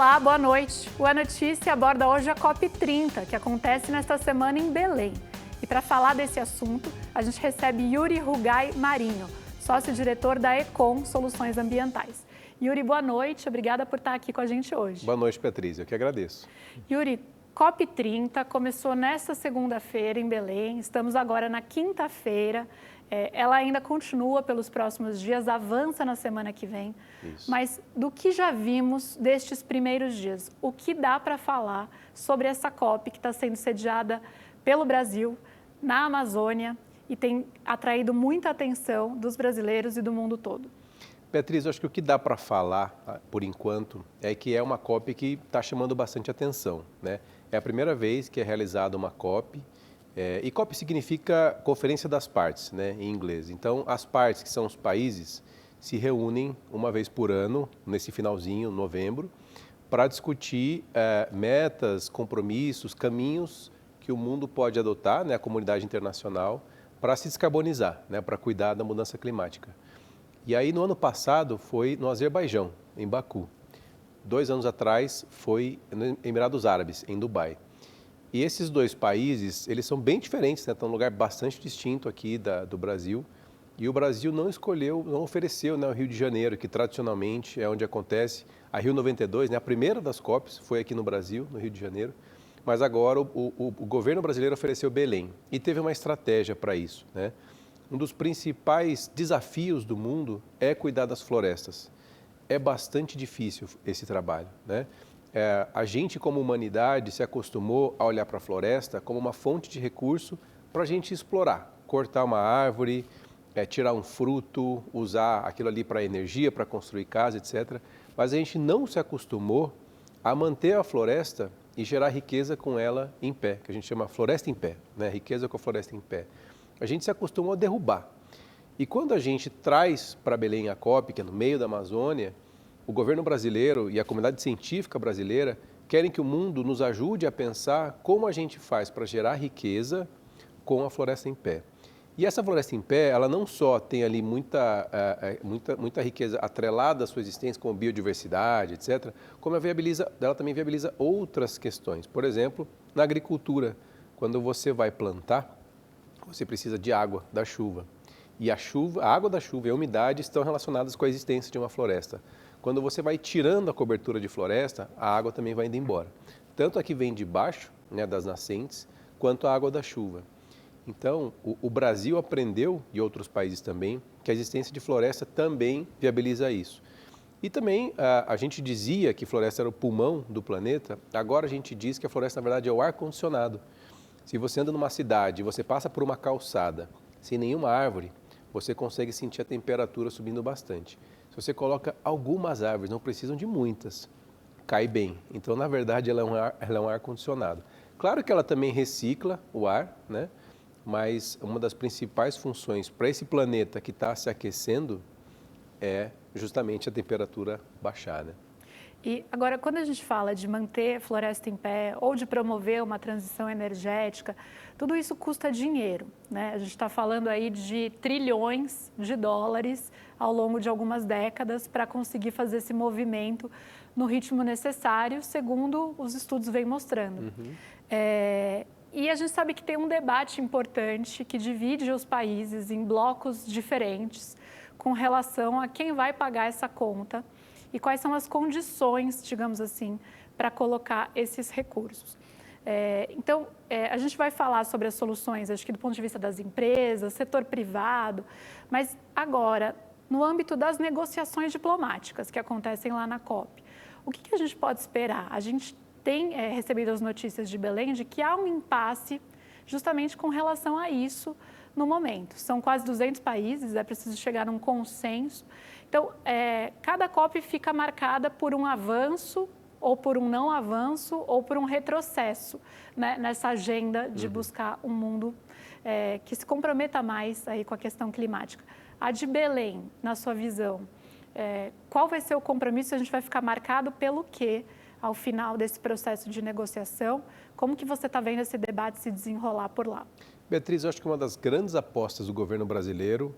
Olá, boa noite. O A Notícia aborda hoje a COP30, que acontece nesta semana em Belém. E para falar desse assunto, a gente recebe Yuri Rugai Marinho, sócio-diretor da Econ Soluções Ambientais. Yuri, boa noite. Obrigada por estar aqui com a gente hoje. Boa noite, Beatriz. Eu que agradeço. Yuri, COP30 começou nesta segunda-feira em Belém. Estamos agora na quinta-feira. Ela ainda continua pelos próximos dias, avança na semana que vem. Isso. Mas do que já vimos destes primeiros dias, o que dá para falar sobre essa COP que está sendo sediada pelo Brasil, na Amazônia, e tem atraído muita atenção dos brasileiros e do mundo todo? Beatriz, eu acho que o que dá para falar, por enquanto, é que é uma COP que está chamando bastante atenção, né? É a primeira vez que é realizada uma COP, e COP significa Conferência das Partes, né, em inglês. Então, as partes, que são os países, se reúnem uma vez por ano, nesse finalzinho, novembro, para discutir metas, compromissos, caminhos que o mundo pode adotar, né, a comunidade internacional, para se descarbonizar, né, para cuidar da mudança climática. E aí, no ano passado, foi no Azerbaijão, em Baku. 2 anos atrás, foi nos Emirados Árabes, em Dubai. E esses dois países, eles são bem diferentes, né? Estão num lugar bastante distinto aqui do Brasil. E o Brasil não escolheu, não ofereceu, né, o Rio de Janeiro, que tradicionalmente é onde acontece a Rio 92, né? A primeira das COPs foi aqui no Brasil, no Rio de Janeiro. Mas agora o governo brasileiro ofereceu Belém e teve uma estratégia para isso, né? Um dos principais desafios do mundo é cuidar das florestas. É bastante difícil esse trabalho, né? A gente, como humanidade, se acostumou a olhar para a floresta como uma fonte de recurso para a gente explorar, cortar uma árvore, tirar um fruto, usar aquilo ali para energia, para construir casa, etc. Mas a gente não se acostumou a manter a floresta e gerar riqueza com ela em pé, que a gente chama floresta em pé, né? Riqueza com a floresta em pé. A gente se acostumou a derrubar. E quando a gente traz para Belém a COP, que é no meio da Amazônia, o governo brasileiro e a comunidade científica brasileira querem que o mundo nos ajude a pensar como a gente faz para gerar riqueza com a floresta em pé. E essa floresta em pé, ela não só tem ali muita riqueza atrelada à sua existência, como biodiversidade, etc., como ela também viabiliza outras questões. Por exemplo, na agricultura, quando você vai plantar, você precisa de água, da chuva. E a água da chuva e a umidade estão relacionadas com a existência de uma floresta. Quando você vai tirando a cobertura de floresta, a água também vai indo embora. Tanto a que vem de baixo, né, das nascentes, quanto a água da chuva. Então, o Brasil aprendeu, e outros países também, que a existência de floresta também viabiliza isso. E também a gente dizia que floresta era o pulmão do planeta, agora a gente diz que a floresta, na verdade, é o ar-condicionado. Se você anda numa cidade e você passa por uma calçada sem nenhuma árvore, você consegue sentir a temperatura subindo bastante. Se você coloca algumas árvores, não precisam de muitas, cai bem. Então, na verdade, ela é um ar-condicionado. Claro que ela também recicla o ar, né? Mas uma das principais funções para esse planeta que está se aquecendo é justamente a temperatura baixar, né? E agora, quando a gente fala de manter a floresta em pé ou de promover uma transição energética, tudo isso custa dinheiro, né? A gente está falando aí de trilhões de dólares ao longo de algumas décadas para conseguir fazer esse movimento no ritmo necessário, segundo os estudos vêm mostrando. Uhum. E a gente sabe que tem um debate importante que divide os países em blocos diferentes com relação a quem vai pagar essa conta e quais são as condições, digamos assim, para colocar esses recursos. Então, a gente vai falar sobre as soluções, acho que do ponto de vista das empresas, setor privado, mas agora, no âmbito das negociações diplomáticas que acontecem lá na COP, o que a gente pode esperar? A gente tem recebido as notícias de Belém de que há um impasse justamente com relação a isso no momento. São quase 200 países, é preciso chegar a um consenso. Então, cada COP fica marcada por um avanço, ou por um não avanço, ou por um retrocesso, né, nessa agenda de buscar um mundo que se comprometa mais aí com a questão climática. A de Belém, na sua visão, qual vai ser o compromisso? A gente vai ficar marcado pelo quê ao final desse processo de negociação? Como que você está vendo esse debate se desenrolar por lá? Beatriz, eu acho que uma das grandes apostas do governo brasileiro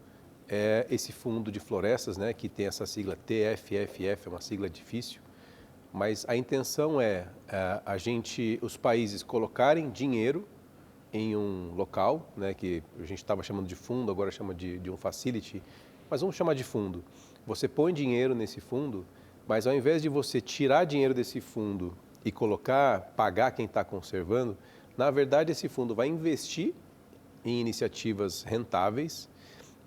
é esse fundo de florestas, né, que tem essa sigla TFFF, é uma sigla difícil, mas a intenção é os países colocarem dinheiro em um local, né, que a gente estava chamando de fundo, agora chama de um facility, mas vamos chamar de fundo. Você põe dinheiro nesse fundo, mas ao invés de você tirar dinheiro desse fundo e pagar quem está conservando, na verdade esse fundo vai investir em iniciativas rentáveis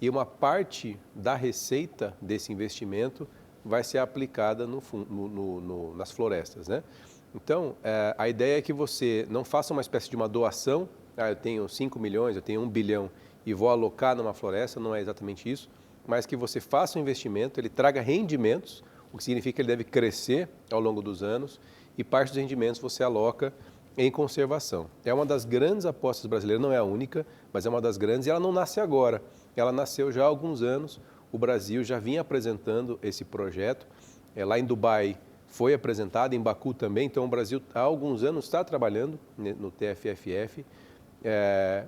e uma parte da receita desse investimento vai ser aplicada nas florestas, né? Então, a ideia é que você não faça uma espécie de uma doação, eu tenho 5 milhões, eu tenho 1 bilhão e vou alocar numa floresta, não é exatamente isso, mas que você faça um investimento, ele traga rendimentos, o que significa que ele deve crescer ao longo dos anos e parte dos rendimentos você aloca em conservação. É uma das grandes apostas brasileiras, não é a única, mas é uma das grandes e ela não nasce agora, ela nasceu já há alguns anos, o Brasil já vinha apresentando esse projeto, lá em Dubai foi apresentado, em Baku também, então o Brasil há alguns anos está trabalhando no TFFF,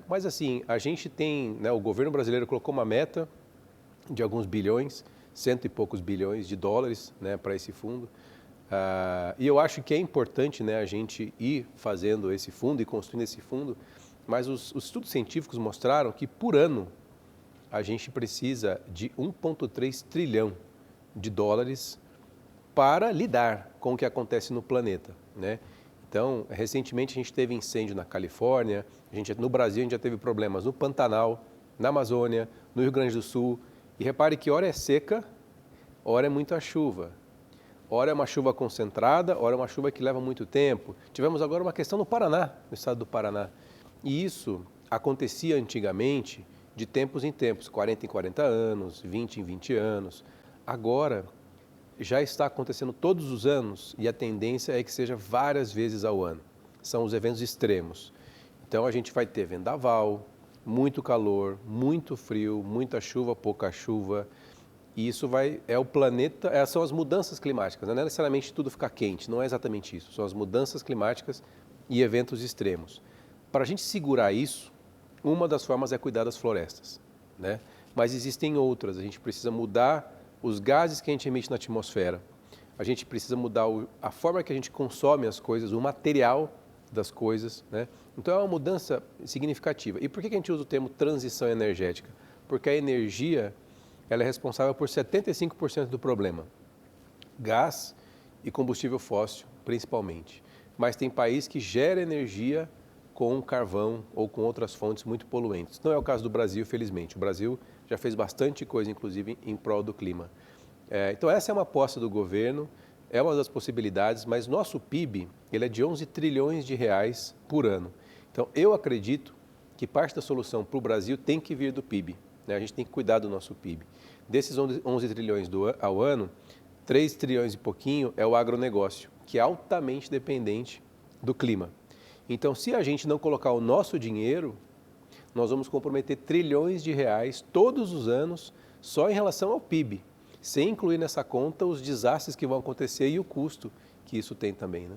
mas assim, a gente tem, né, o governo brasileiro colocou uma meta de alguns bilhões, cento e poucos bilhões de dólares, né, para esse fundo, e eu acho que é importante, né, a gente ir fazendo esse fundo e construindo esse fundo, mas os estudos científicos mostraram que por ano a gente precisa de 1,3 trilhão de dólares para lidar com o que acontece no planeta, né? Então, recentemente a gente teve incêndio na Califórnia, no Brasil a gente já teve problemas no Pantanal, na Amazônia, no Rio Grande do Sul. E repare que hora é seca, hora é muita chuva. Hora é uma chuva concentrada, hora é uma chuva que leva muito tempo. Tivemos agora uma questão no Paraná, no estado do Paraná. E isso acontecia antigamente de tempos em tempos, 40 em 40 anos, 20 em 20 anos. Agora já está acontecendo todos os anos e a tendência é que seja várias vezes ao ano. São os eventos extremos. Então a gente vai ter vendaval, muito calor, muito frio, muita chuva, pouca chuva. E isso é o planeta, são as mudanças climáticas. Não é necessariamente tudo ficar quente, não é exatamente isso. São as mudanças climáticas e eventos extremos. Para a gente segurar isso, uma das formas é cuidar das florestas, né? Mas existem outras. A gente precisa mudar os gases que a gente emite na atmosfera. A gente precisa mudar a forma que a gente consome as coisas, o material das coisas, né? Então é uma mudança significativa. E por que a gente usa o termo transição energética? Porque a energia ela é responsável por 75% do problema. Gás e combustível fóssil, principalmente. Mas tem país que gera energia com carvão ou com outras fontes muito poluentes. Não é o caso do Brasil, felizmente. O Brasil já fez bastante coisa, inclusive, em prol do clima. Então, essa é uma aposta do governo, é uma das possibilidades, mas nosso PIB ele é de 11 trilhões de reais por ano. Então, eu acredito que parte da solução para o Brasil tem que vir do PIB. Né? A gente tem que cuidar do nosso PIB. Desses 11 trilhões ao ano, 3 trilhões e pouquinho é o agronegócio, que é altamente dependente do clima. Então, se a gente não colocar o nosso dinheiro, nós vamos comprometer trilhões de reais todos os anos só em relação ao PIB, sem incluir nessa conta os desastres que vão acontecer e o custo que isso tem também, né?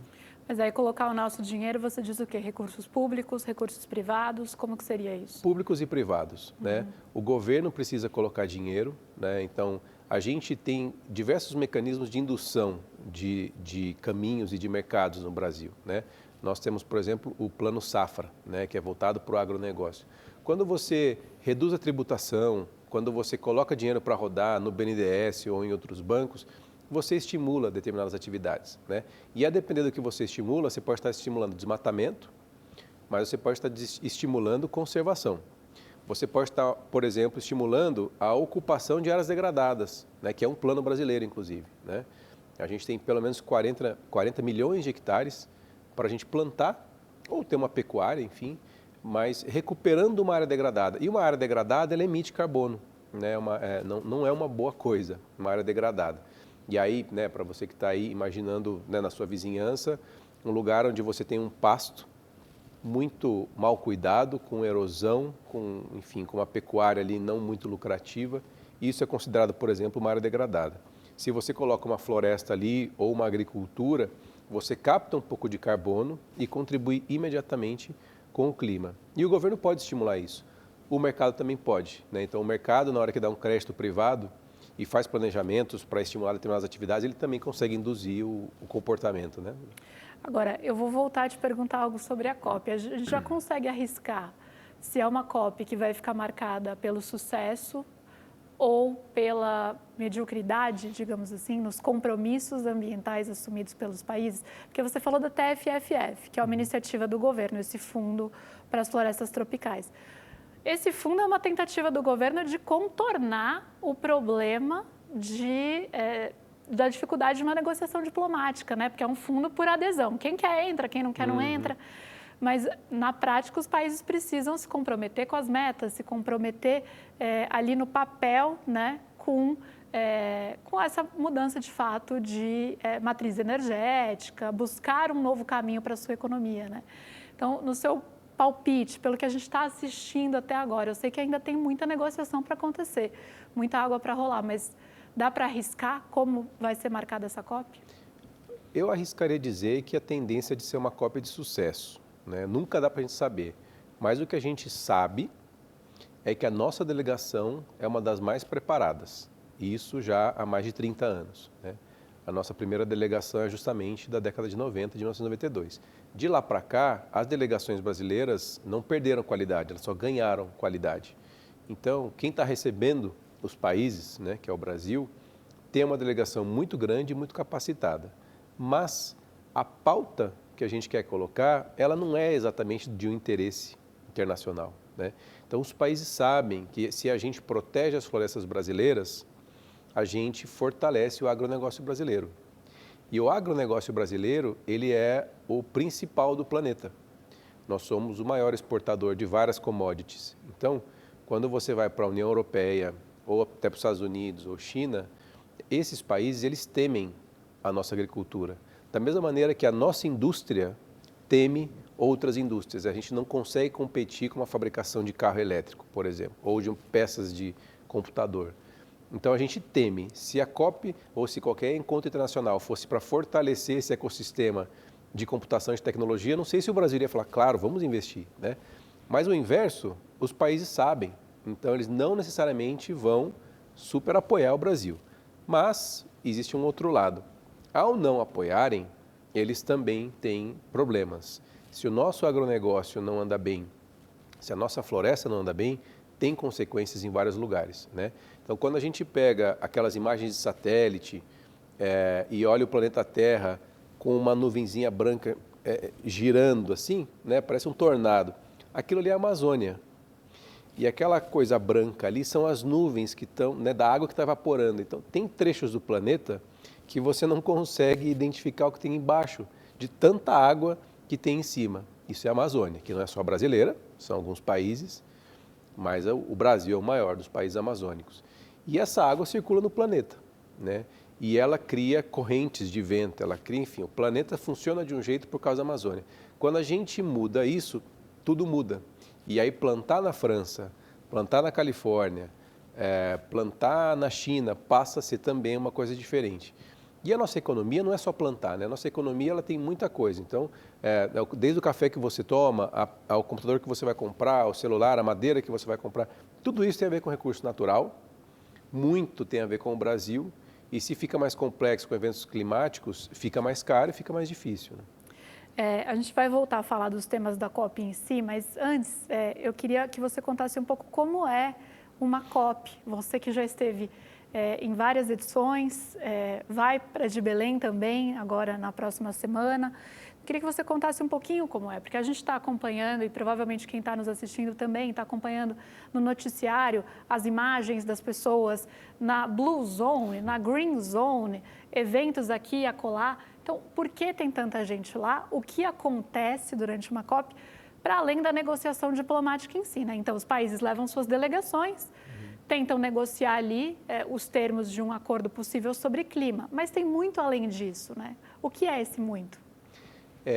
Mas aí colocar o nosso dinheiro, você diz o quê? Recursos públicos, recursos privados, como que seria isso? Públicos e privados, né? O governo precisa colocar dinheiro, né? Então, a gente tem diversos mecanismos de indução de caminhos e de mercados no Brasil, né? Nós temos, por exemplo, o Plano Safra, né, que é voltado para o agronegócio. Quando você reduz a tributação, quando você coloca dinheiro para rodar no BNDES ou em outros bancos, você estimula determinadas atividades, né? E a depender do que você estimula, você pode estar estimulando desmatamento, mas você pode estar estimulando conservação. Você pode estar, por exemplo, estimulando a ocupação de áreas degradadas, né, que é um plano brasileiro, inclusive, né? A gente tem pelo menos 40 milhões de hectares para a gente plantar ou ter uma pecuária, enfim, mas recuperando uma área degradada. E uma área degradada, ela emite carbono, né? Não é uma boa coisa, uma área degradada. E aí, né, para você que está aí imaginando, né, na sua vizinhança, um lugar onde você tem um pasto muito mal cuidado, com erosão, enfim, com uma pecuária ali não muito lucrativa, isso é considerado, por exemplo, uma área degradada. Se você coloca uma floresta ali ou uma agricultura, você capta um pouco de carbono e contribui imediatamente com o clima. E o governo pode estimular isso. O mercado também pode, né? Então, o mercado, na hora que dá um crédito privado, e faz planejamentos para estimular determinadas atividades, ele também consegue induzir o comportamento, né? Agora, eu vou voltar a te perguntar algo sobre a COP. A gente já consegue arriscar se é uma COP que vai ficar marcada pelo sucesso ou pela mediocridade, digamos assim, nos compromissos ambientais assumidos pelos países? Porque você falou da TFFF, que é uma iniciativa do governo, esse fundo para as florestas tropicais. Esse fundo é uma tentativa do governo de contornar o problema da dificuldade de uma negociação diplomática, né? Porque é um fundo por adesão. Quem quer entra, quem não quer não entra. Mas, na prática, os países precisam se comprometer com as metas, se comprometer ali no papel, né, com essa mudança de fato de matriz energética, buscar um novo caminho para a sua economia, né? Então, no seu palpite, pelo que a gente está assistindo até agora, eu sei que ainda tem muita negociação para acontecer, muita água para rolar, mas dá para arriscar como vai ser marcada essa COP? Eu arriscaria dizer que a tendência é de ser uma COP de sucesso, né? Nunca dá para a gente saber, mas o que a gente sabe é que a nossa delegação é uma das mais preparadas, e isso já há mais de 30 anos, né? A nossa primeira delegação é justamente da década de 90, de 1992. De lá para cá, as delegações brasileiras não perderam qualidade, elas só ganharam qualidade. Então, quem está recebendo os países, né, que é o Brasil, tem uma delegação muito grande e muito capacitada. Mas a pauta que a gente quer colocar, ela não é exatamente de um interesse internacional, né? Então, os países sabem que se a gente protege as florestas brasileiras, a gente fortalece o agronegócio brasileiro. E o agronegócio brasileiro, ele é o principal do planeta. Nós somos o maior exportador de várias commodities. Então, quando você vai para a União Europeia, ou até para os Estados Unidos ou China, esses países, eles temem a nossa agricultura. Da mesma maneira que a nossa indústria teme outras indústrias. A gente não consegue competir com uma fabricação de carro elétrico, por exemplo, ou de peças de computador. Então, a gente teme, se a COP ou se qualquer encontro internacional fosse para fortalecer esse ecossistema de computação e de tecnologia, não sei se o Brasil ia falar, claro, vamos investir, né? Mas o inverso, os países sabem, então eles não necessariamente vão super apoiar o Brasil. Mas existe um outro lado. Ao não apoiarem, eles também têm problemas. Se o nosso agronegócio não anda bem, se a nossa floresta não anda bem, tem consequências em vários lugares, né? Então, quando a gente pega aquelas imagens de satélite e olha o planeta Terra com uma nuvenzinha branca girando assim, né? Parece um tornado. Aquilo ali é a Amazônia. E aquela coisa branca ali são as nuvens que estão, né, da água que está evaporando. Então, tem trechos do planeta que você não consegue identificar o que tem embaixo, de tanta água que tem em cima. Isso é a Amazônia, que não é só brasileira, são alguns países, mas o Brasil é o maior dos países amazônicos. E essa água circula no planeta, né? E ela cria correntes de vento, ela cria, enfim, o planeta funciona de um jeito por causa da Amazônia. Quando a gente muda isso, tudo muda. E aí plantar na França, plantar na Califórnia, plantar na China passa a ser também uma coisa diferente. E a nossa economia não é só plantar, né? A nossa economia ela tem muita coisa. Então, desde o café que você toma, ao computador que você vai comprar, ao celular, a madeira que você vai comprar, tudo isso tem a ver com recurso natural, muito tem a ver com o Brasil. E se fica mais complexo com eventos climáticos, fica mais caro e fica mais difícil, né? A gente vai voltar a falar dos temas da COP em si, mas antes eu queria que você contasse um pouco como é uma COP. Você que já esteve em várias edições, vai para de Belém também, agora na próxima semana. Queria que você contasse um pouquinho como é, porque a gente está acompanhando, e provavelmente quem está nos assistindo também está acompanhando no noticiário as imagens das pessoas na Blue Zone, na Green Zone, eventos aqui e acolá. Então, por que tem tanta gente lá? O que acontece durante uma COP? Para além da negociação diplomática em si, né? Então, os países levam suas delegações, tentam negociar ali os termos de um acordo possível sobre clima, mas tem muito além disso, né? O que é esse muito?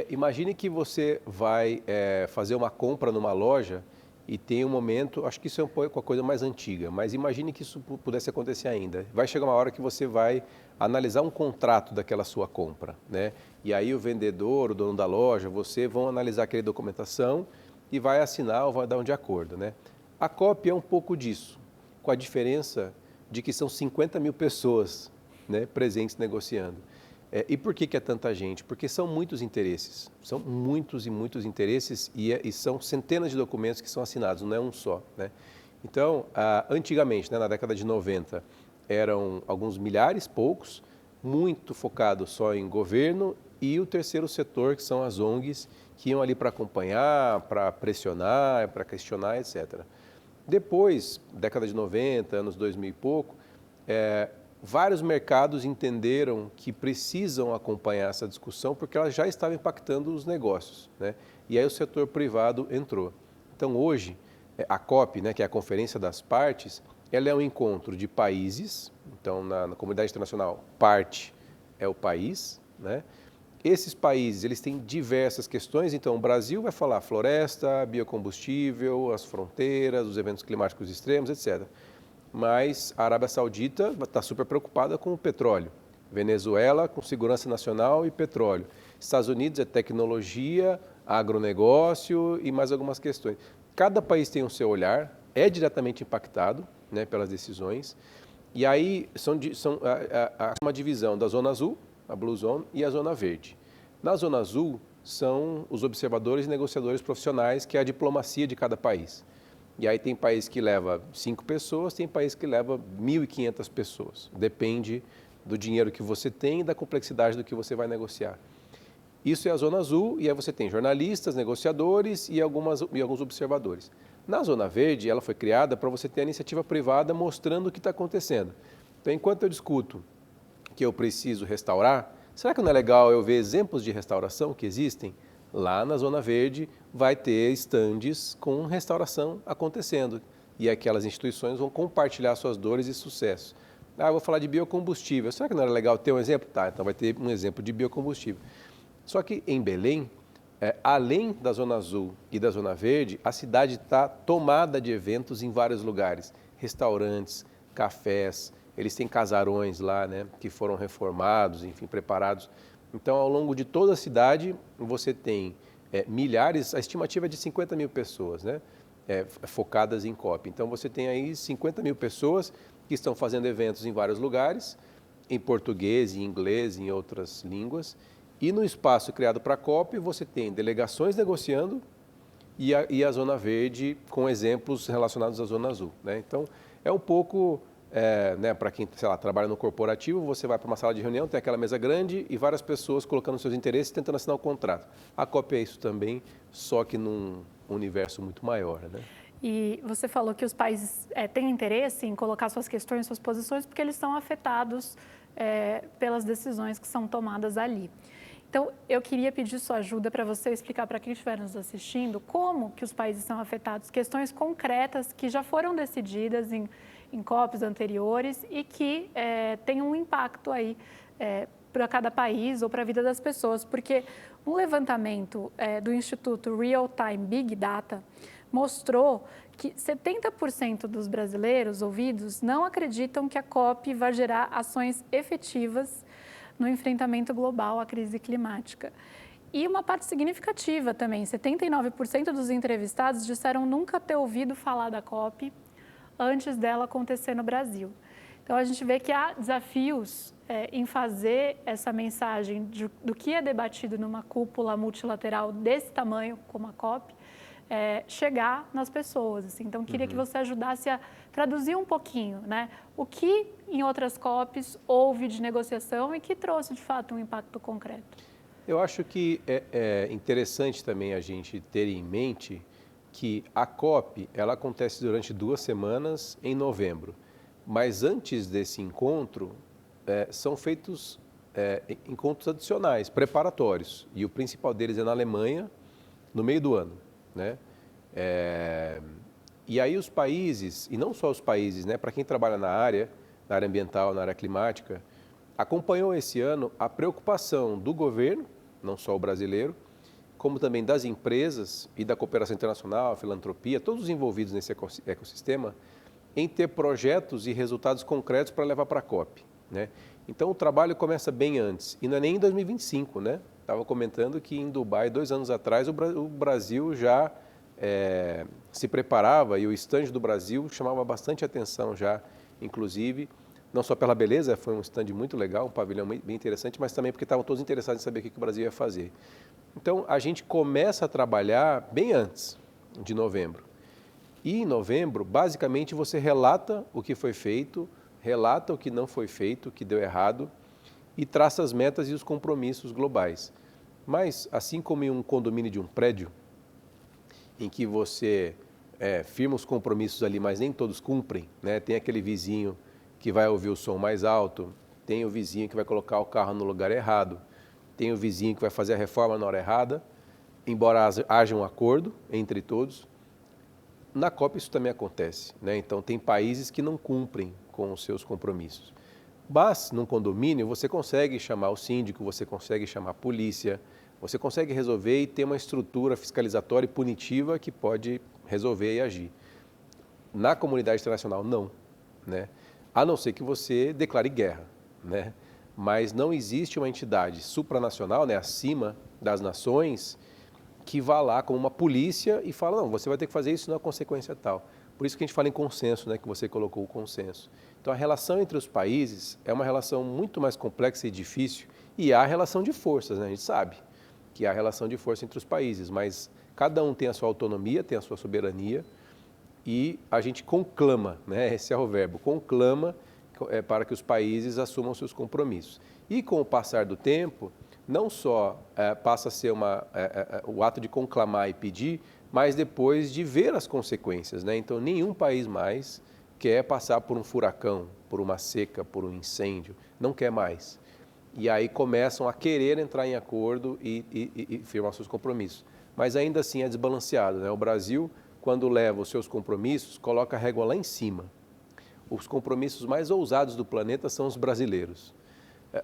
Imagine que você vai fazer uma compra numa loja e tem um momento, acho que isso é um pouco a coisa mais antiga, mas imagine que isso pudesse acontecer ainda. Vai chegar uma hora que você vai analisar um contrato daquela sua compra, né? E aí o vendedor, o dono da loja, você vão analisar aquela documentação e vai assinar ou vai dar um de acordo, né? A COP é um pouco disso, com a diferença de que são 50 mil pessoas, né, presentes negociando. E por que é tanta gente? Porque são muitos interesses, são muitos e muitos interesses e são centenas de documentos que são assinados, não é um só, né? Então, antigamente, né, na década de 90, eram alguns milhares, poucos, muito focados só em governo e o terceiro setor, que são as ONGs, que iam ali para acompanhar, para pressionar, para questionar, etc. Depois, década de 90, anos 2000 e pouco, vários mercados entenderam que precisam acompanhar essa discussão porque ela já estava impactando os negócios, né? E aí o setor privado entrou. Então, hoje, a COP, né, que é a Conferência das Partes, ela é um encontro de países. Então, na comunidade internacional, parte é o país, né? Esses países, eles têm diversas questões. Então, o Brasil vai falar floresta, biocombustível, as fronteiras, os eventos climáticos extremos, etc. Mas a Arábia Saudita está super preocupada com o petróleo. Venezuela com segurança nacional e petróleo. Estados Unidos é tecnologia, agronegócio e mais algumas questões. Cada país tem o seu olhar, é diretamente impactado, né, pelas decisões. E aí há uma divisão da Zona Azul, a Blue Zone, e a Zona Verde. Na Zona Azul são os observadores e negociadores profissionais, que é a diplomacia de cada país. E aí tem país que leva 5 pessoas, tem país que leva 1.500 pessoas. Depende do dinheiro que você tem e da complexidade do que você vai negociar. Isso é a Zona Azul, e aí você tem jornalistas, negociadores e alguns observadores. Na Zona Verde, ela foi criada para você ter a iniciativa privada mostrando o que está acontecendo. Então, enquanto eu discuto que eu preciso restaurar, será que não é legal eu ver exemplos de restauração que existem? Lá na Zona Verde vai ter estandes com restauração acontecendo e aquelas instituições vão compartilhar suas dores e sucessos. Eu vou falar de biocombustível. Será que não era legal ter um exemplo? Tá, então vai ter um exemplo de biocombustível. Só que em Belém, além da Zona Azul e da Zona Verde, a cidade está tomada de eventos em vários lugares. Restaurantes, cafés, eles têm casarões lá, né, que foram reformados, enfim, preparados. Então, ao longo de toda a cidade, você tem milhares, a estimativa é de 50 mil pessoas, né, focadas em COP. Então, você tem aí 50 mil pessoas que estão fazendo eventos em vários lugares, em português, em inglês, em outras línguas. E no espaço criado para a COP, você tem delegações negociando e a Zona Verde com exemplos relacionados à Zona Azul, né? Então, é um pouco... né, para quem, sei lá, trabalha no corporativo, você vai para uma sala de reunião, tem aquela mesa grande e várias pessoas colocando seus interesses, tentando assinar o contrato. A COP é isso também, só que num universo muito maior, né? E você falou que os países têm interesse em colocar suas questões, suas posições, porque eles são afetados pelas decisões que são tomadas ali. Então, eu queria pedir sua ajuda para você explicar para quem estiver nos assistindo como que os países são afetados, questões concretas que já foram decididas em COPs anteriores e que têm um impacto aí para cada país ou para a vida das pessoas, porque um levantamento do Instituto Real Time Big Data mostrou que 70% dos brasileiros ouvidos não acreditam que a COP vai gerar ações efetivas no enfrentamento global à crise climática. E uma parte significativa também, 79% dos entrevistados disseram nunca ter ouvido falar da COP antes dela acontecer no Brasil. Então, a gente vê que há desafios em fazer essa mensagem do que é debatido numa cúpula multilateral desse tamanho, como a COP, chegar nas pessoas. Assim. Então, queria que você ajudasse a traduzir um pouquinho, né? O que em outras COPs houve de negociação e que trouxe, de fato, um impacto concreto. Eu acho que é interessante também a gente ter em mente que a COP ela acontece durante 2 semanas em novembro, mas antes desse encontro são feitos encontros adicionais, preparatórios, e o principal deles é na Alemanha, no meio do ano, né? E aí os países, e não só os países, né, para quem trabalha na área ambiental, na área climática, acompanhou esse ano a preocupação do governo, não só o brasileiro, como também das empresas e da cooperação internacional, a filantropia, todos os envolvidos nesse ecossistema, em ter projetos e resultados concretos para levar para a COP, né? Então, o trabalho começa bem antes, e não é nem em 2025, né? Estava comentando que em Dubai, 2 anos atrás, o Brasil já se preparava e o stand do Brasil chamava bastante atenção já inclusive, não só pela beleza, foi um stand muito legal, um pavilhão bem interessante, mas também porque estavam todos interessados em saber o que o Brasil ia fazer. Então, a gente começa a trabalhar bem antes de novembro. E em novembro, basicamente, você relata o que foi feito, relata o que não foi feito, o que deu errado, e traça as metas e os compromissos globais. Mas, assim como em um condomínio de um prédio, em que você firma os compromissos ali, mas nem todos cumprem, né? Tem aquele vizinho que vai ouvir o som mais alto, tem o vizinho que vai colocar o carro no lugar errado, tem o vizinho que vai fazer a reforma na hora errada, embora haja um acordo entre todos. Na COP isso também acontece, né? Então tem países que não cumprem com os seus compromissos. Mas num condomínio você consegue chamar o síndico, você consegue chamar a polícia, você consegue resolver e ter uma estrutura fiscalizatória e punitiva que pode resolver e agir. Na comunidade internacional, não, né? A não ser que você declare guerra, né? Mas não existe uma entidade supranacional, né, acima das nações, que vá lá como uma polícia e fala, não, você vai ter que fazer isso, não é consequência tal. Por isso que a gente fala em consenso, né, que você colocou o consenso. Então, a relação entre os países é uma relação muito mais complexa e difícil, e há relação de forças, né? A gente sabe que há relação de força entre os países, mas cada um tem a sua autonomia, tem a sua soberania, e a gente conclama, né? Esse é o verbo, conclama para que os países assumam seus compromissos. E com o passar do tempo, não só passa a ser o ato de conclamar e pedir, mas depois de ver as consequências, né? Então, nenhum país mais quer passar por um furacão, por uma seca, por um incêndio, não quer mais. E aí começam a querer entrar em acordo e firmar seus compromissos. Mas ainda assim é desbalanceado, né? O Brasil, quando leva os seus compromissos, coloca a régua lá em cima. Os compromissos mais ousados do planeta são os brasileiros.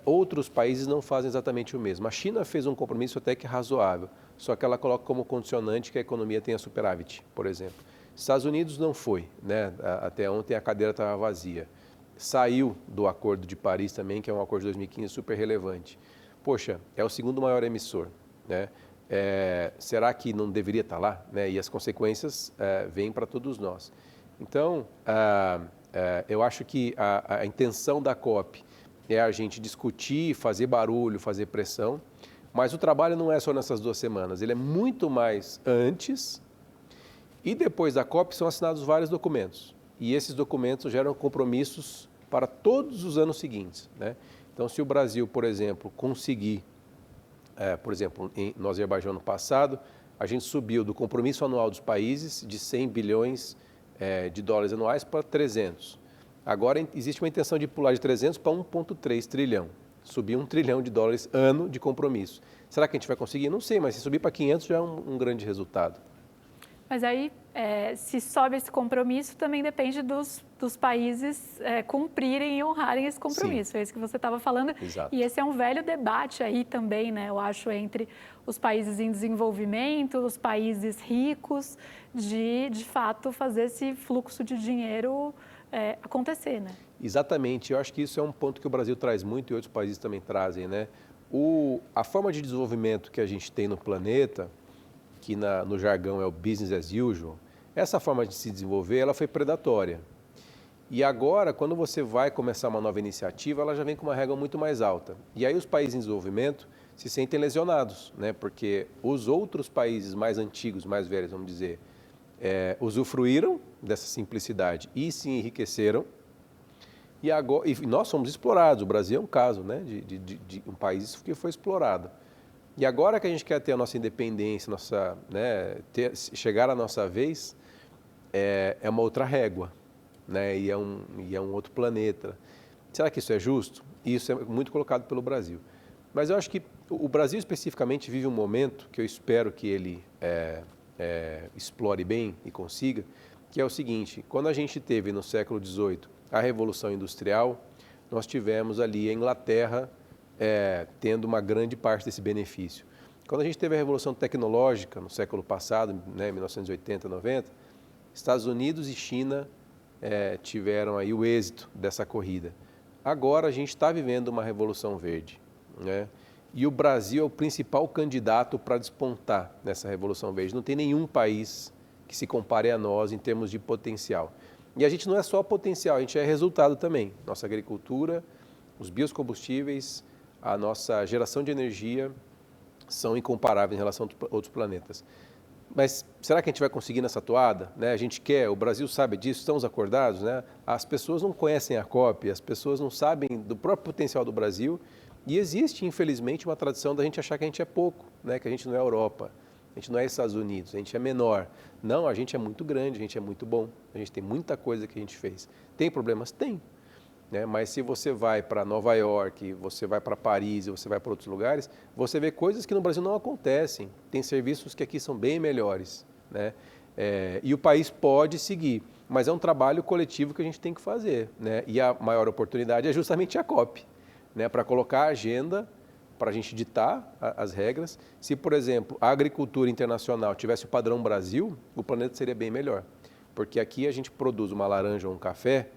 Outros países não fazem exatamente o mesmo. A China fez um compromisso até que razoável, só que ela coloca como condicionante que a economia tenha superávit, por exemplo. Estados Unidos não foi, né? Até ontem a cadeira estava vazia. Saiu do Acordo de Paris também, que é um acordo de 2015 super relevante. Poxa, é o segundo maior emissor, né? Será que não deveria estar lá, né? E as consequências vêm para todos nós. Então, eu acho que a intenção da COP é a gente discutir, fazer barulho, fazer pressão, mas o trabalho não é só nessas 2 semanas, ele é muito mais antes e depois da COP são assinados vários documentos. E esses documentos geram compromissos para todos os anos seguintes, né? Então, se o Brasil, por exemplo, conseguir, por exemplo, no Azerbaijão no passado, a gente subiu do compromisso anual dos países de 100 bilhões de dólares anuais para 300. Agora existe uma intenção de pular de 300 para 1,3 trilhão. Subir 1 trilhão de dólares ano de compromisso. Será que a gente vai conseguir? Não sei, mas se subir para 500 já é um grande resultado. Mas aí, se sobe esse compromisso, também depende dos países cumprirem e honrarem esse compromisso. Sim. É isso que você estava falando. Exato. E esse é um velho debate aí também, né? Eu acho, entre os países em desenvolvimento, os países ricos, de fato, fazer esse fluxo de dinheiro acontecer, né? Exatamente. Eu acho que isso é um ponto que o Brasil traz muito e outros países também trazem, né? A forma de desenvolvimento que a gente tem no planeta, que no jargão é o business as usual, essa forma de se desenvolver, ela foi predatória. E agora, quando você vai começar uma nova iniciativa, ela já vem com uma régua muito mais alta. E aí os países em desenvolvimento se sentem lesionados, né? Porque os outros países mais antigos, mais velhos, vamos dizer, usufruíram dessa simplicidade e se enriqueceram. E nós somos explorados. O Brasil é um caso, né, de um país que foi explorado. E agora que a gente quer ter a nossa independência, chegar à nossa vez, é uma outra régua, né? E é um outro planeta. Será que isso é justo? Isso é muito colocado pelo Brasil. Mas eu acho que o Brasil especificamente vive um momento que eu espero que ele explore bem e consiga, que é o seguinte: quando a gente teve no século XVIII a Revolução Industrial, nós tivemos ali a Inglaterra tendo uma grande parte desse benefício. Quando a gente teve a Revolução Tecnológica no século passado, né, 1980, 90, Estados Unidos e China tiveram aí o êxito dessa corrida. Agora a gente está vivendo uma Revolução Verde, né? E o Brasil é o principal candidato para despontar nessa Revolução Verde. Não tem nenhum país que se compare a nós em termos de potencial. E a gente não é só potencial, a gente é resultado também. Nossa agricultura, os biocombustíveis, a nossa geração de energia são incomparáveis em relação a outros planetas. Mas será que a gente vai conseguir nessa toada? Né? A gente quer, o Brasil sabe disso, estamos acordados, né? As pessoas não conhecem a COP, as pessoas não sabem do próprio potencial do Brasil e existe, infelizmente, uma tradição da gente achar que a gente é pouco, né? Que a gente não é Europa, a gente não é Estados Unidos, a gente é menor. Não, a gente é muito grande, a gente é muito bom, a gente tem muita coisa que a gente fez. Tem problemas? Tem. Né? Mas se você vai para Nova York, você vai para Paris, você vai para outros lugares, você vê coisas que no Brasil não acontecem. Tem serviços que aqui são bem melhores. Né? E o país pode seguir, mas é um trabalho coletivo que a gente tem que fazer. Né? E a maior oportunidade é justamente a COP, né? Para colocar a agenda, para a gente ditar as regras. Se, por exemplo, a agricultura internacional tivesse o padrão Brasil, o planeta seria bem melhor. Porque aqui a gente produz uma laranja ou um café,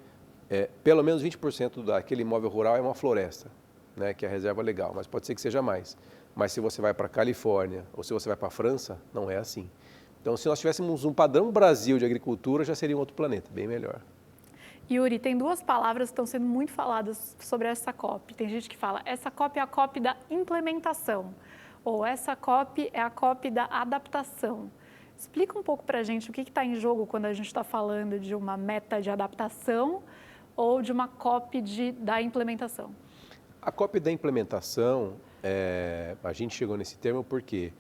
pelo menos 20% daquele imóvel rural é uma floresta, né, que é a reserva legal, mas pode ser que seja mais. Mas se você vai para a Califórnia ou se você vai para a França, não é assim. Então, se nós tivéssemos um padrão Brasil de agricultura, já seria um outro planeta, bem melhor. Yuri, tem duas palavras que estão sendo muito faladas sobre essa COP. Tem gente que fala, essa COP é a COP da implementação, ou essa COP é a COP da adaptação. Explica um pouco para a gente o que está em jogo quando a gente está falando de uma meta de adaptação ou de uma COP da implementação? A COP da implementação, a gente chegou nesse termo porque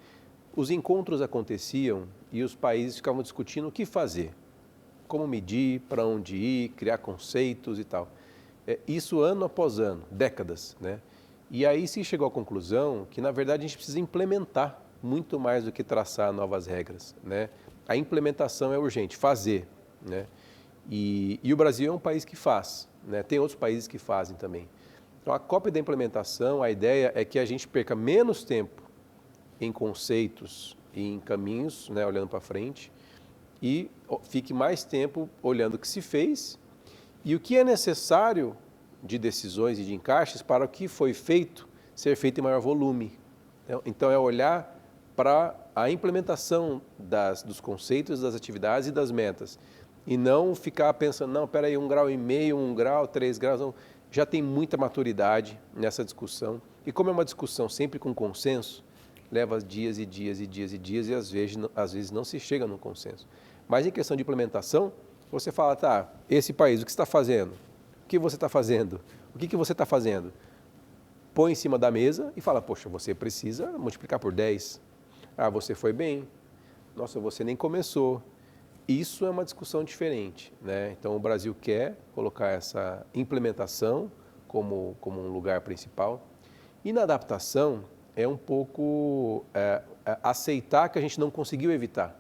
os encontros aconteciam e os países ficavam discutindo o que fazer, como medir, para onde ir, criar conceitos e tal. Isso ano após ano, décadas, né? E aí se chegou à conclusão que, na verdade, a gente precisa implementar muito mais do que traçar novas regras, né? A implementação é urgente, fazer, né? E o Brasil é um país que faz, né? Tem outros países que fazem também. Então, a COP da implementação, a ideia é que a gente perca menos tempo em conceitos e em caminhos, né, olhando para frente, e fique mais tempo olhando o que se fez e o que é necessário de decisões e de encaixes para o que foi feito ser feito em maior volume. Então, é olhar para a implementação dos conceitos, das atividades e das metas. E não ficar pensando, não, espera aí, 1,5 grau, 1 grau, 3 graus. Não. Já tem muita maturidade nessa discussão. E como é uma discussão sempre com consenso, leva dias e dias e dias e dias e às vezes não se chega num consenso. Mas em questão de implementação, você fala, tá, esse país, o que está fazendo? O que você está fazendo? O que você está fazendo? Põe em cima da mesa e fala, poxa, você precisa multiplicar por 10. Ah, você foi bem. Nossa, você nem começou. Isso é uma discussão diferente, né? Então, o Brasil quer colocar essa implementação como um lugar principal. E na adaptação, é um pouco aceitar que a gente não conseguiu evitar,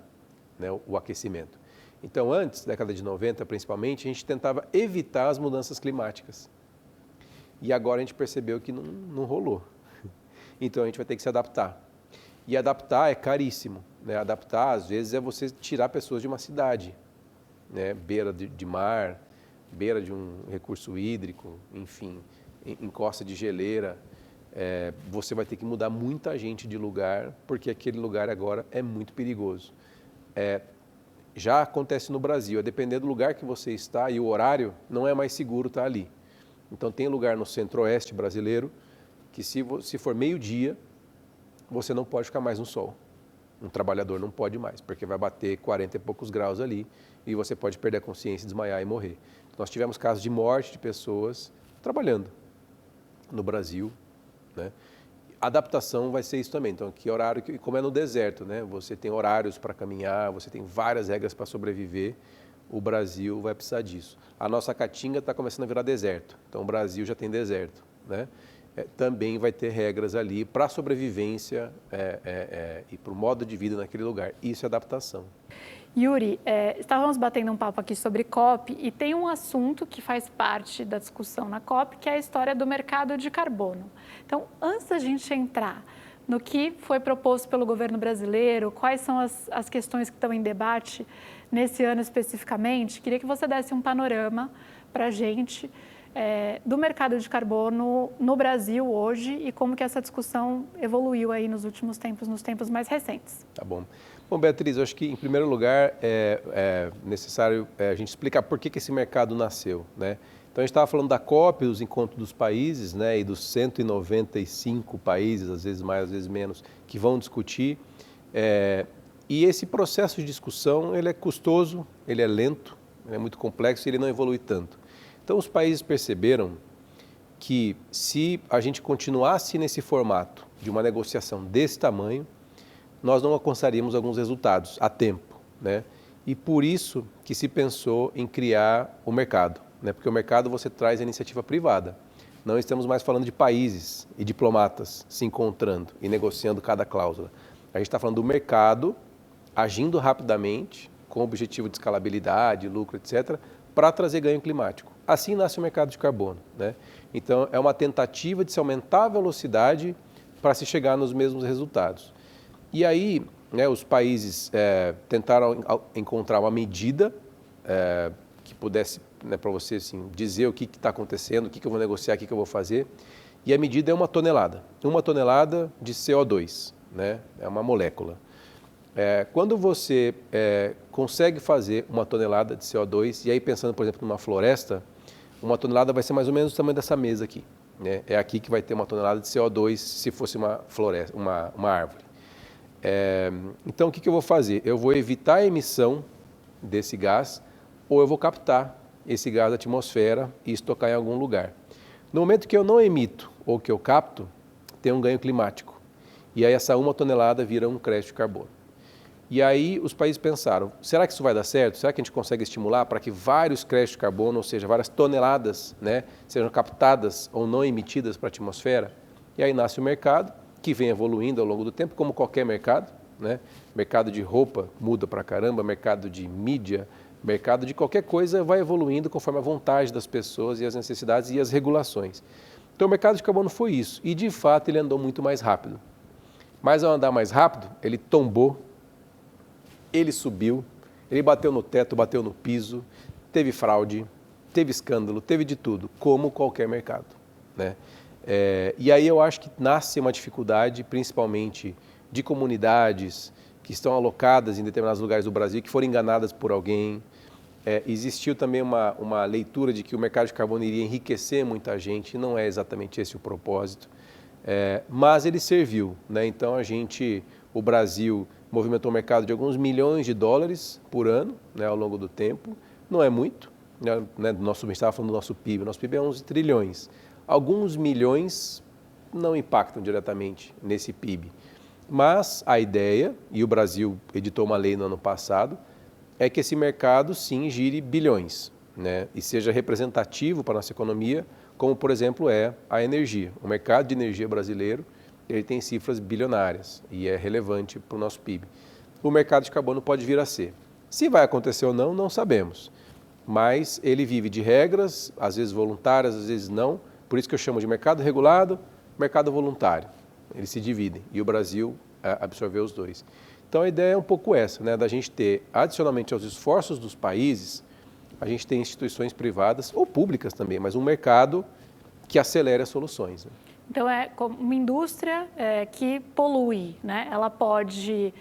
né, o aquecimento. Então, antes, década de 90, principalmente, a gente tentava evitar as mudanças climáticas. E agora a gente percebeu que não rolou. Então, a gente vai ter que se adaptar. E adaptar é caríssimo. Né? Adaptar, às vezes, é você tirar pessoas de uma cidade, né? Beira de mar, beira de um recurso hídrico, enfim, encosta de geleira. Você vai ter que mudar muita gente de lugar, porque aquele lugar agora é muito perigoso. Já acontece no Brasil, a depender do lugar que você está e o horário, não é mais seguro estar ali. Então, tem lugar no centro-oeste brasileiro que, se for meio-dia, você não pode ficar mais no sol. Um trabalhador não pode mais, porque vai bater 40 e poucos graus ali e você pode perder a consciência, desmaiar e morrer. Nós tivemos casos de morte de pessoas trabalhando no Brasil, né? Adaptação vai ser isso também. Então, que horário, como é no deserto, né? Você tem horários para caminhar, você tem várias regras para sobreviver. O Brasil vai precisar disso. A nossa caatinga está começando a virar deserto. Então, o Brasil já tem deserto, né? Também vai ter regras ali para a sobrevivência e para o modo de vida naquele lugar. Isso é adaptação. Yuri, estávamos batendo um papo aqui sobre COP e tem um assunto que faz parte da discussão na COP, que é a história do mercado de carbono. Então, antes da gente entrar no que foi proposto pelo governo brasileiro, quais são as questões que estão em debate nesse ano especificamente, queria que você desse um panorama para a gente do mercado de carbono no Brasil hoje e como que essa discussão evoluiu aí nos últimos tempos, nos tempos mais recentes. Tá bom. Bom, Beatriz, eu acho que, em primeiro lugar, é necessário a gente explicar por que esse mercado nasceu, né? Então, a gente estava falando da COP, os encontros dos países, né, e dos 195 países, às vezes mais, às vezes menos, que vão discutir. E esse processo de discussão, ele é custoso, ele é lento, ele é muito complexo e ele não evolui tanto. Então, os países perceberam que se a gente continuasse nesse formato de uma negociação desse tamanho, nós não alcançaríamos alguns resultados a tempo, né? E por isso que se pensou em criar o mercado, né? Porque o mercado você traz a iniciativa privada. Não estamos mais falando de países e diplomatas se encontrando e negociando cada cláusula. A gente está falando do mercado agindo rapidamente, com o objetivo de escalabilidade, lucro, etc., para trazer ganho climático. Assim nasce o mercado de carbono, né? Então, é uma tentativa de se aumentar a velocidade para se chegar nos mesmos resultados. E aí, né, os países tentaram encontrar uma medida que pudesse, né, para você assim, dizer o que está acontecendo, o que eu vou negociar, o que eu vou fazer. E a medida é 1 tonelada. 1 tonelada de CO2, né? É uma molécula. Quando você consegue fazer 1 tonelada de CO2, e aí pensando, por exemplo, numa floresta, 1 tonelada vai ser mais ou menos o tamanho dessa mesa aqui, né? É aqui que vai ter 1 tonelada de CO2 se fosse uma floresta, uma árvore. Então, o que eu vou fazer? Eu vou evitar a emissão desse gás ou eu vou captar esse gás da atmosfera e estocar em algum lugar. No momento que eu não emito ou que eu capto, tem um ganho climático. E aí essa 1 tonelada vira um crédito de carbono. E aí os países pensaram, será que isso vai dar certo? Será que a gente consegue estimular para que vários créditos de carbono, ou seja, várias toneladas, né, sejam captadas ou não emitidas para a atmosfera? E aí nasce o mercado, que vem evoluindo ao longo do tempo, como qualquer mercado, né? Mercado de roupa muda pra caramba, mercado de mídia, mercado de qualquer coisa vai evoluindo conforme a vontade das pessoas e as necessidades e as regulações. Então o mercado de carbono foi isso, e de fato ele andou muito mais rápido. Mas ao andar mais rápido, ele tombou, ele subiu, ele bateu no teto, bateu no piso, teve fraude, teve escândalo, teve de tudo, como qualquer mercado, né? E aí eu acho que nasce uma dificuldade, principalmente de comunidades que estão alocadas em determinados lugares do Brasil, que foram enganadas por alguém. Existiu também uma leitura de que o mercado de carbono iria enriquecer muita gente, e não é exatamente esse o propósito, mas ele serviu, né? Então o Brasil movimentou um mercado de alguns milhões de dólares por ano, né, ao longo do tempo, não é muito, né? A gente estava falando do nosso PIB é 11 trilhões. Alguns milhões não impactam diretamente nesse PIB, mas a ideia, e o Brasil editou uma lei no ano passado, é que esse mercado sim gire bilhões, né, e seja representativo para a nossa economia, como por exemplo é a energia. O mercado de energia brasileiro ele tem cifras bilionárias e é relevante para o nosso PIB. O mercado de carbono pode vir a ser. Se vai acontecer ou não, não sabemos, mas ele vive de regras, às vezes voluntárias, às vezes não. Por isso que eu chamo de mercado regulado, mercado voluntário. Eles se dividem e o Brasil absorveu os dois. Então a ideia é um pouco essa, né, da gente ter, adicionalmente aos esforços dos países, a gente tem instituições privadas ou públicas também, mas um mercado que acelere as soluções, né? Então, é como uma indústria que polui, né? Ela pode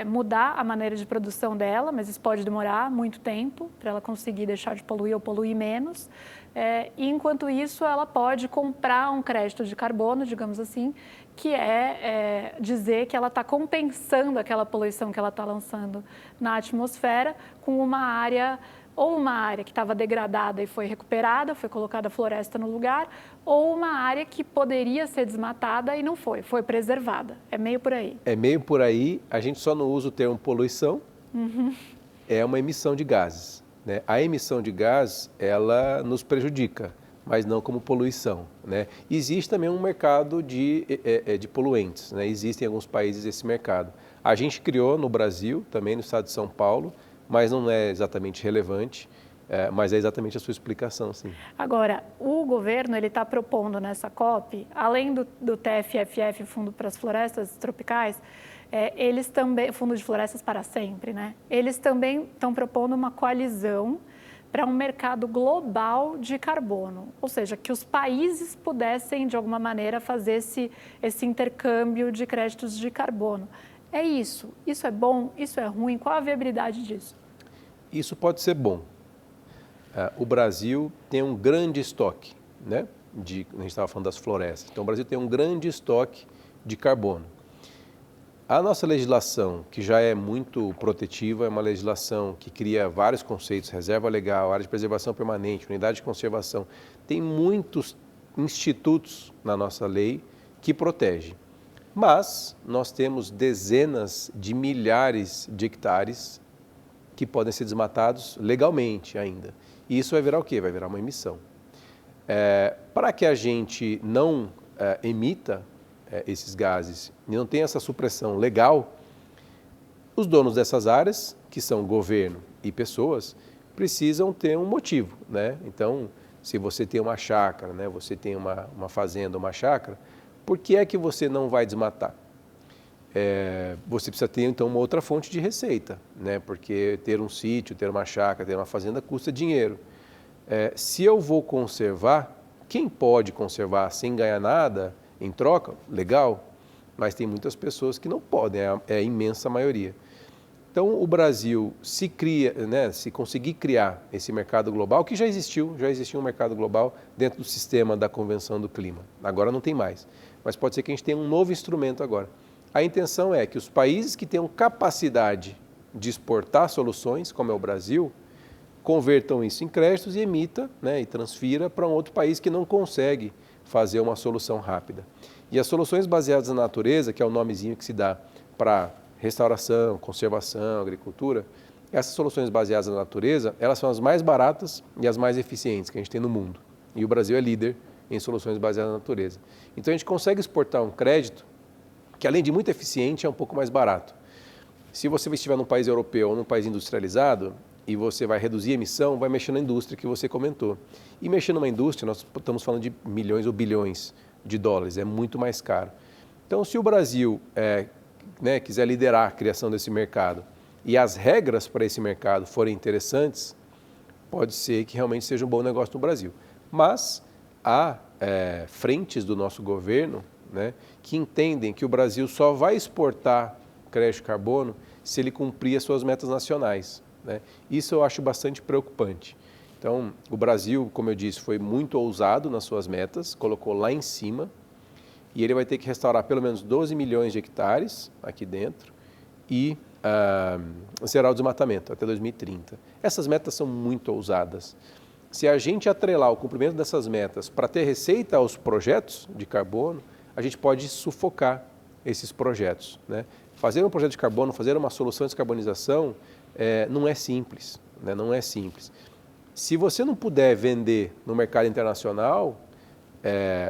mudar a maneira de produção dela, mas isso pode demorar muito tempo para ela conseguir deixar de poluir ou poluir menos. E, enquanto isso, ela pode comprar um crédito de carbono, digamos assim, que é dizer que ela está compensando aquela poluição que ela está lançando na atmosfera com uma área que estava degradada e foi recuperada, foi colocada floresta no lugar, ou uma área que poderia ser desmatada e não foi preservada. É meio por aí. É meio por aí, a gente só não usa o termo poluição, é uma emissão de gases, né? A emissão de gás, ela nos prejudica, mas não como poluição, né? Existe também um mercado de poluentes, né? Existe em alguns países esse mercado. A gente criou no Brasil, também no estado de São Paulo, mas não é exatamente relevante, mas é exatamente a sua explicação, sim. Agora, o governo está propondo nessa COP, além do TFFF, Fundo para as Florestas Tropicais, eles também, Fundo de Florestas para Sempre, né? Eles também estão propondo uma coalizão para um mercado global de carbono, ou seja, que os países pudessem, de alguma maneira, fazer esse intercâmbio de créditos de carbono. É isso? Isso é bom? Isso é ruim? Qual a viabilidade disso? Isso pode ser bom. O Brasil tem um grande estoque, né? A gente estava falando das florestas. Então, o Brasil tem um grande estoque de carbono. A nossa legislação, que já é muito protetiva, é uma legislação que cria vários conceitos, reserva legal, área de preservação permanente, unidade de conservação. Tem muitos institutos na nossa lei que protegem. Mas nós temos dezenas de milhares de hectares que podem ser desmatados legalmente ainda. E isso vai virar o quê? Vai virar uma emissão. Para que a gente não emita esses gases e não tenha essa supressão legal, os donos dessas áreas, que são governo e pessoas, precisam ter um motivo, né? Então, se você tem uma chácara, né, você tem uma fazenda, uma chácara, por que é que você não vai desmatar? Você precisa ter, então, uma outra fonte de receita, né? Porque ter um sítio, ter uma chácara, ter uma fazenda custa dinheiro. Se eu vou conservar, quem pode conservar sem ganhar nada em troca? Legal, mas tem muitas pessoas que não podem, é a imensa maioria. Então, o Brasil, se conseguir criar esse mercado global, que já existia um mercado global dentro do sistema da Convenção do Clima. Agora não tem mais, mas pode ser que a gente tenha um novo instrumento agora. A intenção é que os países que tenham capacidade de exportar soluções, como é o Brasil, convertam isso em créditos e emita, né, e transfira para um outro país que não consegue fazer uma solução rápida. E as soluções baseadas na natureza, que é o nomezinho que se dá para restauração, conservação, agricultura, essas soluções baseadas na natureza, elas são as mais baratas e as mais eficientes que a gente tem no mundo. E o Brasil é líder em soluções baseadas na natureza. Então a gente consegue exportar um crédito que, além de muito eficiente, é um pouco mais barato. Se você estiver num país europeu ou num país industrializado e você vai reduzir a emissão, vai mexer na indústria que você comentou. E mexer numa indústria, nós estamos falando de milhões ou bilhões de dólares, é muito mais caro. Então, se o Brasil quiser liderar a criação desse mercado e as regras para esse mercado forem interessantes, pode ser que realmente seja um bom negócio no Brasil. Mas há frentes do nosso governo, né, que entendem que o Brasil só vai exportar crédito de carbono se ele cumprir as suas metas nacionais, né? Isso eu acho bastante preocupante. Então, o Brasil, como eu disse, foi muito ousado nas suas metas, colocou lá em cima, e ele vai ter que restaurar pelo menos 12 milhões de hectares aqui dentro e zerar o desmatamento até 2030. Essas metas são muito ousadas. Se a gente atrelar o cumprimento dessas metas para ter receita aos projetos de carbono, a gente pode sufocar esses projetos, né? Fazer um projeto de carbono, fazer uma solução de descarbonização não é simples, né? Não é simples. Se você não puder vender no mercado internacional,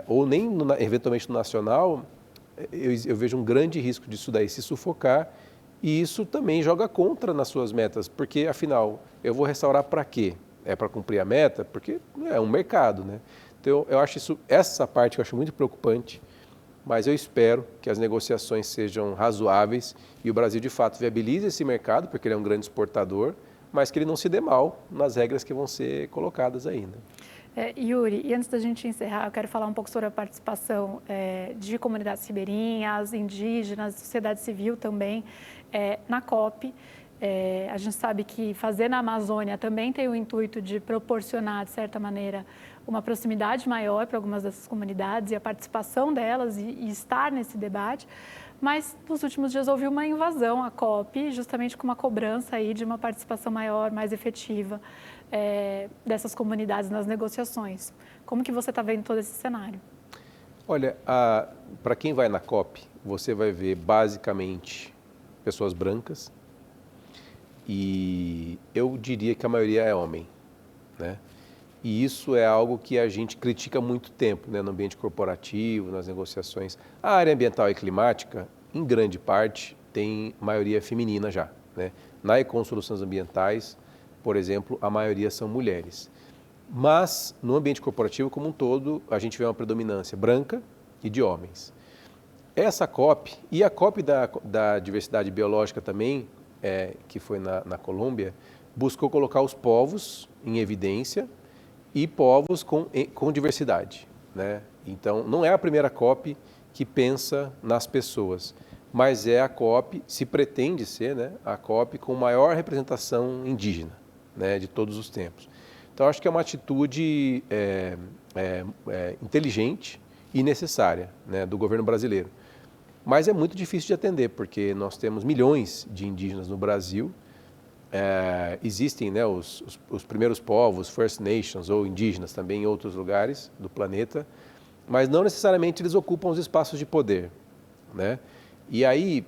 ou nem eventualmente no nacional, eu vejo um grande risco disso daí se sufocar, e isso também joga contra nas suas metas, porque afinal, eu vou restaurar para quê? É para cumprir a meta? Porque é um mercado, né? Então, eu acho essa parte eu acho muito preocupante, mas eu espero que as negociações sejam razoáveis e o Brasil, de fato, viabilize esse mercado, porque ele é um grande exportador, mas que ele não se dê mal nas regras que vão ser colocadas ainda. Yuri, e antes da gente encerrar, eu quero falar um pouco sobre a participação de comunidades ribeirinhas, indígenas, sociedade civil também na COP. A gente sabe que fazer na Amazônia também tem o intuito de proporcionar, de certa maneira, uma proximidade maior para algumas dessas comunidades e a participação delas e estar nesse debate. Mas nos últimos dias houve uma invasão à COP, justamente com uma cobrança aí de uma participação maior, mais efetiva dessas comunidades nas negociações. Como que você está vendo todo esse cenário? Olha, para quem vai na COP, você vai ver basicamente pessoas brancas e eu diria que a maioria é homem, né? E isso é algo que a gente critica há muito tempo, né, no ambiente corporativo, nas negociações. A área ambiental e climática, em grande parte, tem maioria feminina já, né? Na Econ Soluções Ambientais, por exemplo, a maioria são mulheres. Mas, no ambiente corporativo como um todo, a gente vê uma predominância branca e de homens. Essa COP, e a COP da diversidade biológica também, que foi na Colômbia, buscou colocar os povos em evidência e povos com diversidade, né? Então, não é a primeira COP que pensa nas pessoas, mas é a COP, se pretende ser, né, a COP com maior representação indígena, né, de todos os tempos. Então, acho que é uma atitude inteligente e necessária, né, do governo brasileiro. Mas é muito difícil de atender, porque nós temos milhões de indígenas no Brasil. Existem, né, os primeiros povos, First Nations ou indígenas também em outros lugares do planeta, mas não necessariamente eles ocupam os espaços de poder, né? E aí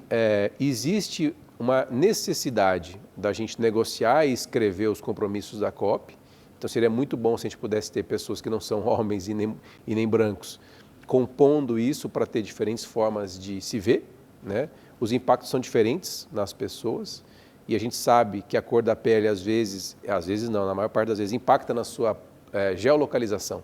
existe uma necessidade da gente negociar e escrever os compromissos da COP. Então seria muito bom se a gente pudesse ter pessoas que não são homens e nem brancos compondo isso para ter diferentes formas de se ver, né? Os impactos são diferentes nas pessoas e a gente sabe que a cor da pele às vezes não, na maior parte das vezes impacta na sua geolocalização,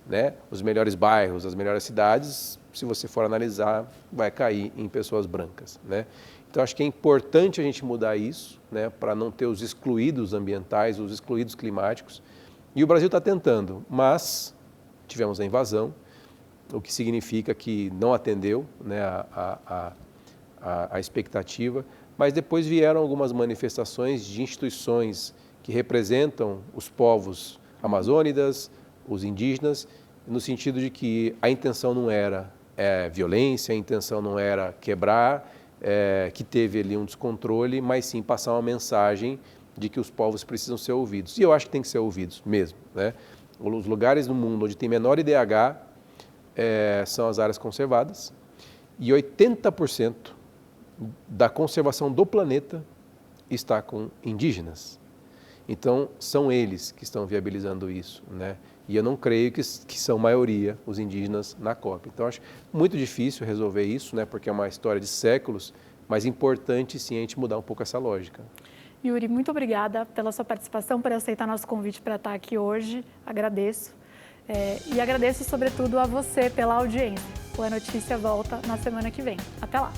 né? Os melhores bairros, as melhores cidades, se você for analisar, vai cair em pessoas brancas, né? Então acho que é importante a gente mudar isso, né, para não ter os excluídos ambientais, os excluídos climáticos. E o Brasil está tentando, mas tivemos a invasão, o que significa que não atendeu, né, a expectativa, mas depois vieram algumas manifestações de instituições que representam os povos amazônidas, os indígenas, no sentido de que a intenção não era violência, a intenção não era quebrar, que teve ali um descontrole, mas sim passar uma mensagem de que os povos precisam ser ouvidos. E eu acho que tem que ser ouvidos mesmo, né? Os lugares no mundo onde tem menor IDH são as áreas conservadas e 80% da conservação do planeta está com indígenas. Então, são eles que estão viabilizando isso, né? E eu não creio que são maioria os indígenas na COP. Então, acho muito difícil resolver isso, né? Porque é uma história de séculos, mas importante sim a gente mudar um pouco essa lógica. Yuri, muito obrigada pela sua participação, por aceitar nosso convite para estar aqui hoje. Agradeço. E agradeço, sobretudo, a você pela audiência. O É Notícia volta na semana que vem. Até lá!